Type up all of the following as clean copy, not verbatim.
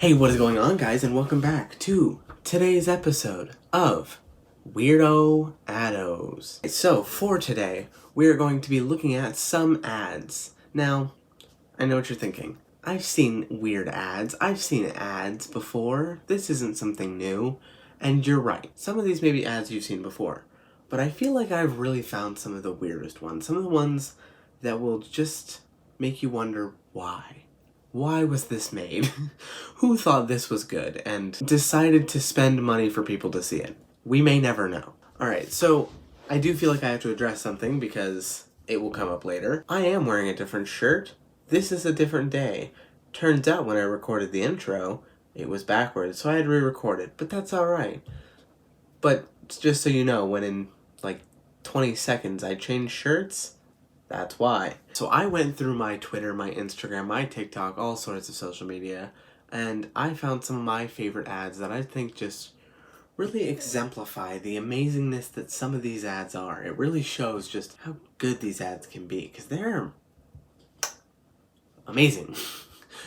Hey, what is going on, guys, and welcome back to today's episode of Weirdo Addos. So, for today, we are going to be looking at some ads. Now, I know what you're thinking. I've seen weird ads. I've seen ads before. This isn't something new. And you're right. Some of these may be ads you've seen before. But I feel like I've really found some of the weirdest ones. Some of the ones that will just make you wonder why. Why was this made? Who thought this was good and decided to spend money for people to see it? We may never know. Alright, so I do feel like I have to address something because it will come up later. I am wearing a different shirt. This is a different day. Turns out when I recorded the intro, it was backwards, so I had to re-record it, but that's alright. But just so you know, when in like 20 seconds I change shirts, that's why. So I went through my Twitter, my Instagram, my TikTok, all sorts of social media, and I found some of my favorite ads that I think just really exemplify the amazingness that some of these ads are. It really shows just how good these ads can be, because they're amazing.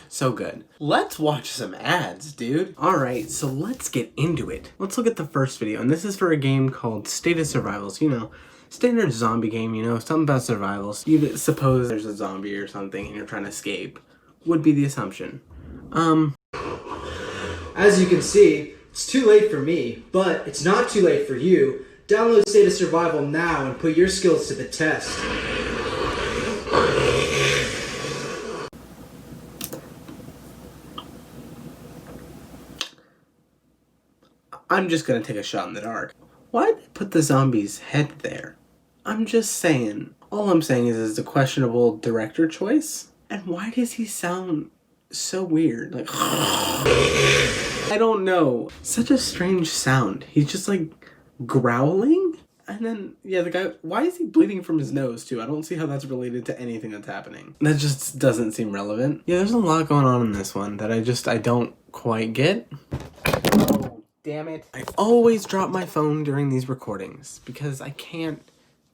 So good. Let's watch some ads, dude. Alright, so let's get into it. Let's look at the first video, and this is for a game called State of Survival. So, you know, standard zombie game, you know, something about survivals. You suppose there's a zombie or something and you're trying to escape, would be the assumption. As you can see, it's too late for me, but it's not too late for you. Download State of Survival now and put your skills to the test. I'm just gonna take a shot in the dark. Why did they put the zombie's head there? I'm just saying. All I'm saying is it's a questionable director choice. And why does he sound so weird? Like, I don't know. Such a strange sound. He's just like growling. And then, yeah, the guy, why is he bleeding from his nose too? I don't see how that's related to anything that's happening. That just doesn't seem relevant. Yeah, there's a lot going on in this one that I don't quite get. Damn it. I always drop my phone during these recordings because I can't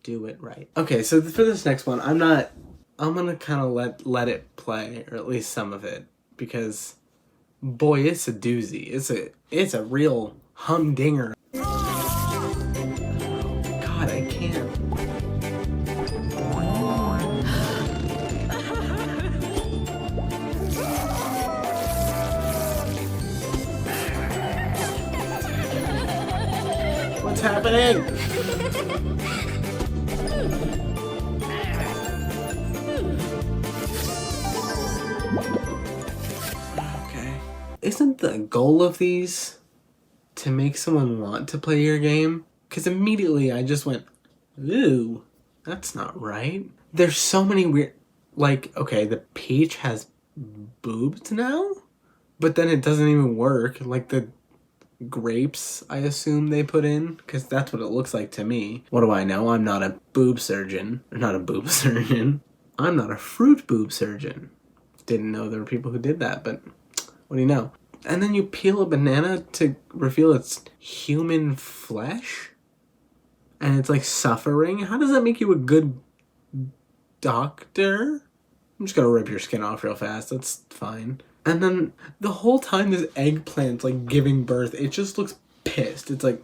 do it right. Okay, so for this next one, I'm gonna kind of let it play, or at least some of it, because boy, it's a doozy. It's a real humdinger. God, I can't. What's happening? Okay. Isn't the goal of these to make someone want to play your game? Because immediately I just went, ooh, that's not right. There's so many weird, like, okay, the peach has boobs now, but then it doesn't even work. Like the grapes, I assume they put in, because that's what it looks like to me. What do I know? I'm not a boob surgeon. Not a boob surgeon. I'm not a fruit boob surgeon. Didn't know there were people who did that, but what do you know? And then you peel a banana to reveal it's human flesh? And it's like suffering? How does that make you a good doctor? I'm just gonna rip your skin off real fast. That's fine. And then the whole time this eggplant's like giving birth, it just looks pissed. It's like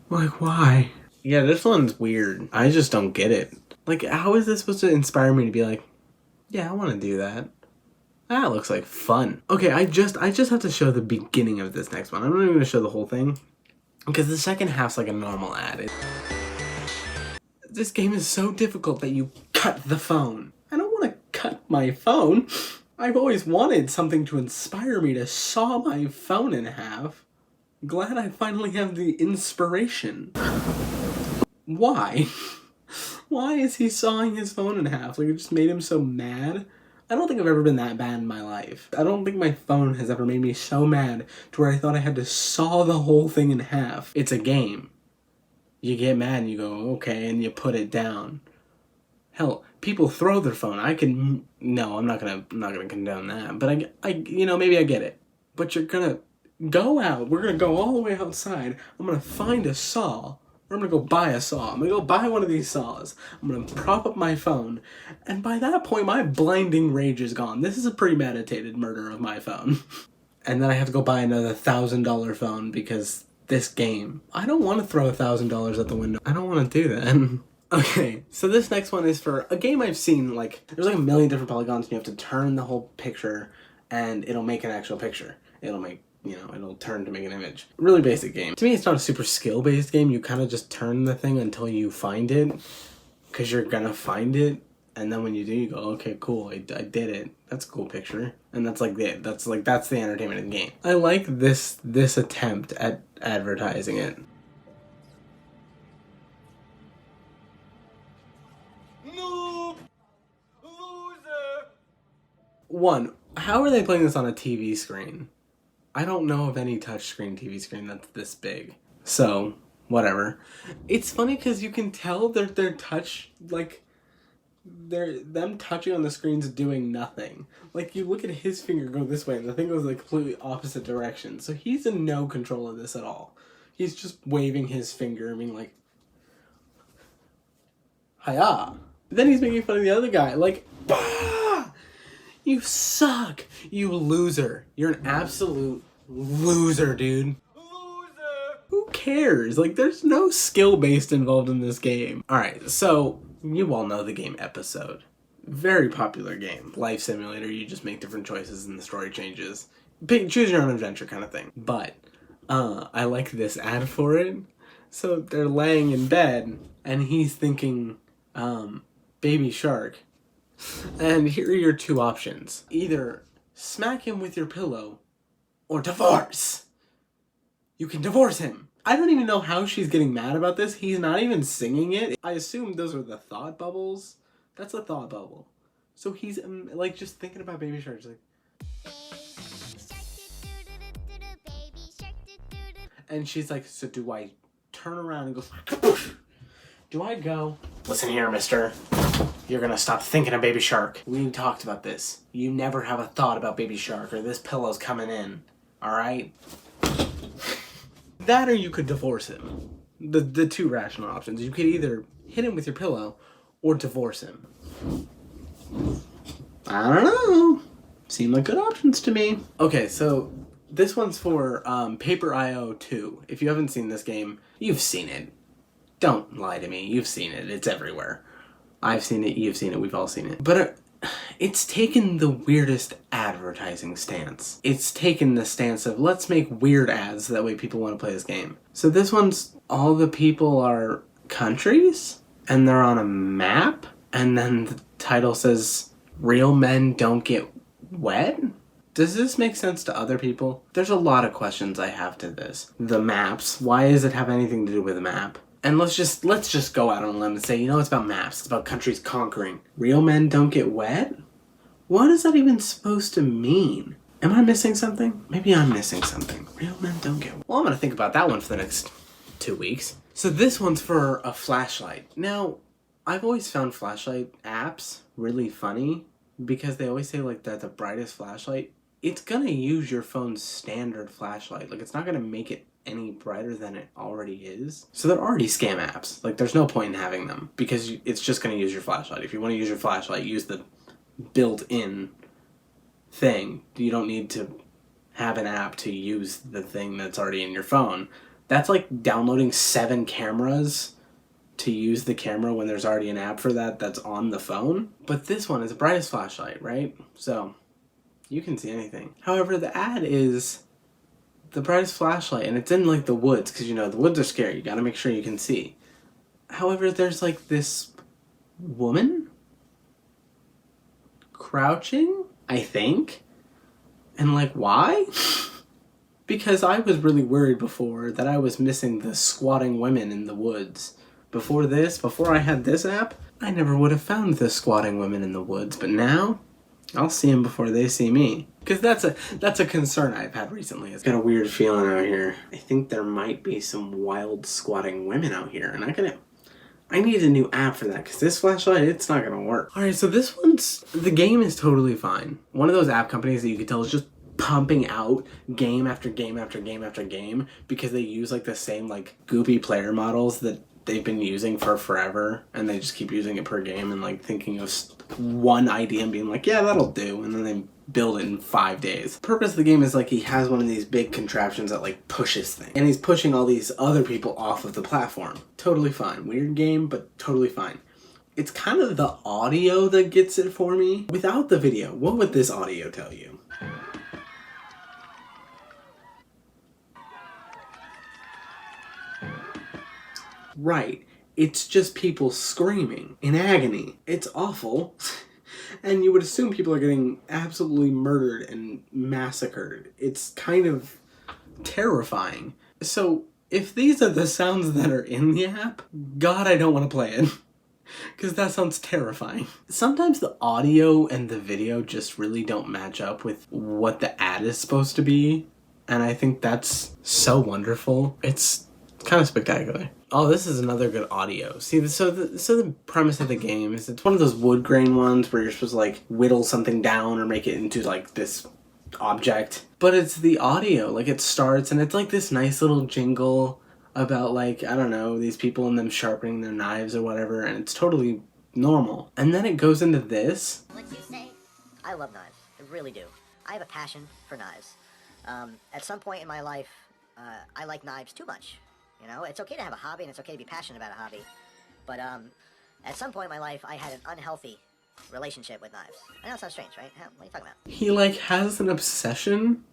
why? Yeah, this one's weird. I just don't get it. Like, how is this supposed to inspire me to be like, yeah, I want to do that. That looks like fun. Okay, I just have to show the beginning of this next one. I'm not even gonna show the whole thing, because the second half's like a normal ad. This game is so difficult that you cut the phone. I don't want to cut my phone. I've always wanted something to inspire me to saw my phone in half. Glad I finally have the inspiration. Why? Why is he sawing his phone in half? Like, it just made him so mad? I don't think I've ever been that bad in my life. I don't think my phone has ever made me so mad to where I thought I had to saw the whole thing in half. It's a game. You get mad and you go, okay, and you put it down. Hell, people throw their phone. No, I'm not gonna condone that. But I, you know, maybe I get it. But you're gonna go out. We're gonna go all the way outside. I'm gonna find a saw. Or I'm gonna go buy a saw. I'm gonna go buy one of these saws. I'm gonna prop up my phone. And by that point, my blinding rage is gone. This is a premeditated murder of my phone. And then I have to go buy another $1,000 phone because this game. I don't want to throw $1,000 at the window. I don't want to do that. Okay, so this next one is for a game I've seen, like, there's like a million different polygons and you have to turn the whole picture and it'll make an actual picture. It'll make, it'll turn to make an image. Really basic game. To me, it's not a super skill-based game. You kind of just turn the thing until you find it, because you're gonna find it, and then when you do, you go, okay, cool, I did it. That's a cool picture. And that's like it. That's the entertainment of the game. I like this attempt at advertising it. Noob! Loser! One, how are they playing this on a TV screen? I don't know of any touchscreen TV screen that's this big. So, whatever. It's funny because you can tell their touch, like, them touching on the screen's doing nothing. Like, you look at his finger go this way and the thing goes like completely opposite direction. So he's in no control of this at all. He's just waving his finger and being like, hiya. Then he's making fun of the other guy, like, bah! You suck! You loser. You're an absolute loser, dude. Loser! Who cares? Like, there's no skill based involved in this game. Alright, so you all know the game Episode. Very popular game. Life simulator, you just make different choices and the story changes. Choose your own adventure kind of thing. But, I like this ad for it. So they're laying in bed and he's thinking, baby shark. And here are your two options. Either smack him with your pillow or divorce. You can divorce him. I don't even know how she's getting mad about this. He's not even singing it. I assume those are the thought bubbles. That's a thought bubble. So he's like just thinking about baby shark. Like, and she's like, so do I turn around and go, do I go, listen here, mister. You're gonna stop thinking of baby shark. We talked about this. You never have a thought about baby shark or this pillow's coming in. Alright? That or you could divorce him. The two rational options. You could either hit him with your pillow or divorce him. I don't know. Seem like good options to me. Okay, so this one's for Paper IO 2. If you haven't seen this game, you've seen it. Don't lie to me. You've seen it. It's everywhere. I've seen it, you've seen it, we've all seen it. But it's taken the weirdest advertising stance. It's taken the stance of, let's make weird ads so that way people want to play this game. So this one's, all the people are countries, and they're on a map, and then the title says, real men don't get wet? Does this make sense to other people? There's a lot of questions I have to this. The maps, why does it have anything to do with a map? And let's just go out on a limb and say, it's about maps. It's about countries conquering. Real men don't get wet? What is that even supposed to mean? Am I missing something? Maybe I'm missing something. Real men don't get wet. Well, I'm going to think about that one for the next 2 weeks. So this one's for a flashlight. Now, I've always found flashlight apps really funny because they always say, like, that the brightest flashlight, it's going to use your phone's standard flashlight. Like, it's not going to make it any brighter than it already is. So they're already scam apps. Like, there's no point in having them because it's just going to use your flashlight. If you want to use your flashlight, use the built-in thing. You don't need to have an app to use the thing that's already in your phone. That's like downloading 7 cameras to use the camera when there's already an app for that's on the phone. But this one is the brightest flashlight, right? So you can see anything. However, the ad is the brightest flashlight, and it's in like the woods, because the woods are scary. You gotta make sure you can see. However, there's like this woman crouching, I think. And like, why? Because I was really worried before that I was missing the squatting women in the woods. Before I had this app, I never would have found the squatting women in the woods, but now I'll see them before they see me. Because that's a concern I've had recently. I've got a weird feeling out here. I think there might be some wild squatting women out here, and I need a new app for that, because this flashlight, it's not gonna work. Alright, so the game is totally fine. One of those app companies that you could tell is just pumping out game after game after game after game because they use like the same like goopy player models that they've been using for forever, and they just keep using it per game and like thinking of one idea and being like, yeah, that'll do, and then they build it in 5 days. The purpose of the game is like he has one of these big contraptions that like pushes things, and he's pushing all these other people off of the platform. Totally fine. Weird game, but totally fine. It's kind of the audio that gets it for me. Without the video, what would this audio tell you? Right. It's just people screaming in agony. It's awful. And you would assume people are getting absolutely murdered and massacred. It's kind of terrifying. So, if these are the sounds that are in the app, God, I don't want to play it. Because that sounds terrifying. Sometimes the audio and the video just really don't match up with what the ad is supposed to be. And I think that's so wonderful. It's kind of spectacular. Oh, this is another good audio. See, so the premise of the game is it's one of those wood grain ones where you're supposed to like whittle something down or make it into like this object. But it's the audio. Like it starts and it's like this nice little jingle about like, I don't know, these people and them sharpening their knives or whatever, and it's totally normal. And then it goes into this. What you say? I love knives. I really do. I have a passion for knives. At some point in my life, I like knives too much. You know, it's okay to have a hobby and it's okay to be passionate about a hobby. But at some point in my life, I had an unhealthy relationship with knives. I know it sounds strange, right? What are you talking about? He like has an obsession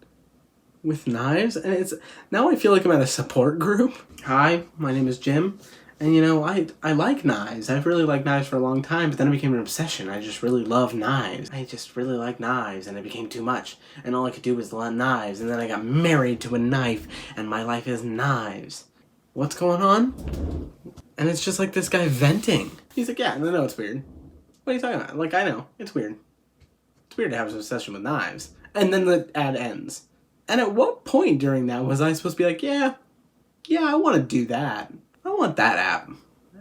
with knives, and it's now I feel like I'm at a support group. Hi, my name is Jim, and you know, I like knives. I've really liked knives for a long time, but then it became an obsession. I just really love knives. I just really like knives, and it became too much, and all I could do was learn knives, and then I got married to a knife, and my life is knives. What's going on? And it's just like this guy venting. He's like, yeah, no, it's weird. What are you talking about? Like, I know, it's weird. It's weird to have an obsession with knives. And then the ad ends. And at what point during that was I supposed to be like, yeah, I want to do that. I want that app.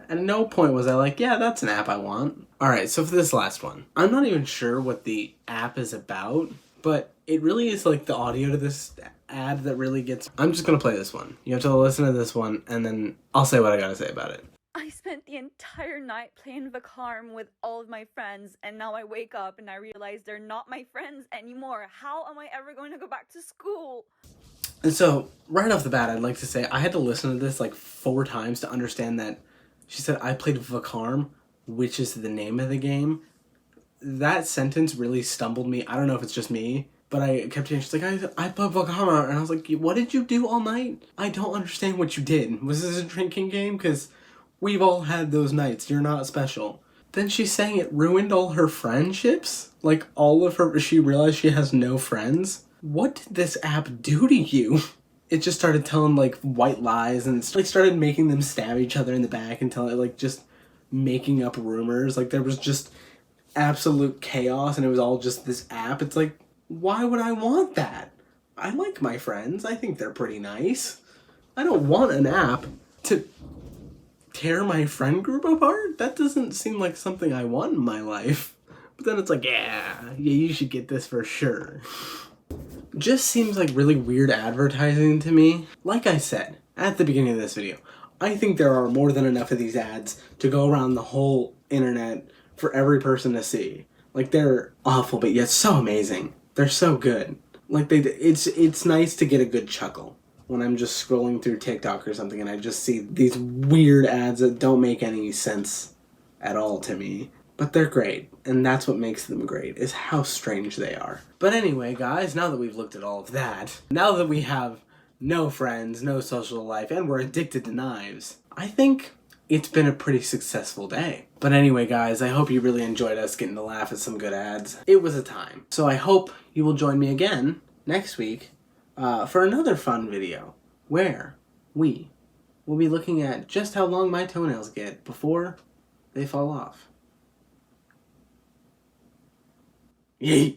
And at no point was I like, yeah, that's an app I want. Alright, so for this last one, I'm not even sure what the app is about, but it really is like the audio to this ad that really gets... I'm just going to play this one. You have to listen to this one, and then I'll say what I got to say about it. I spent the entire night playing Vacarm with all of my friends, and now I wake up and I realize they're not my friends anymore. How am I ever going to go back to school? And so, right off the bat, I'd like to say I had to listen to this like 4 times to understand that she said, I played Vacarm, which is the name of the game. That sentence really stumbled me. I don't know if it's just me, but I kept hearing, she's like, I played Vacarm, and I was like, what did you do all night? I don't understand what you did. Was this a drinking game? Because we've all had those nights. You're not special. Then she's saying it ruined all her friendships? Like, all of her... She realized she has no friends? What did this app do to you? It just started telling, like, white lies, and it, like, started making them stab each other in the back and like, just making up rumors. Like, there was just absolute chaos, and it was all just this app. It's like, why would I want that? I like my friends. I think they're pretty nice. I don't want an app to tear my friend group apart? That doesn't seem like something I want in my life. But then it's like, yeah, you should get this for sure. Just seems like really weird advertising to me. Like I said at the beginning of this video, I think there are more than enough of these ads to go around the whole internet for every person to see. Like, they're awful, but yet so amazing. They're so good. Like, it's nice to get a good chuckle when I'm just scrolling through TikTok or something and I just see these weird ads that don't make any sense at all to me. But they're great, and that's what makes them great, is how strange they are. But anyway, guys, now that we've looked at all of that, now that we have no friends, no social life, and we're addicted to knives, I think it's been a pretty successful day. But anyway, guys, I hope you really enjoyed us getting to laugh at some good ads. It was a time. So I hope you will join me again next week for another fun video where we will be looking at just how long my toenails get before they fall off. Yeet!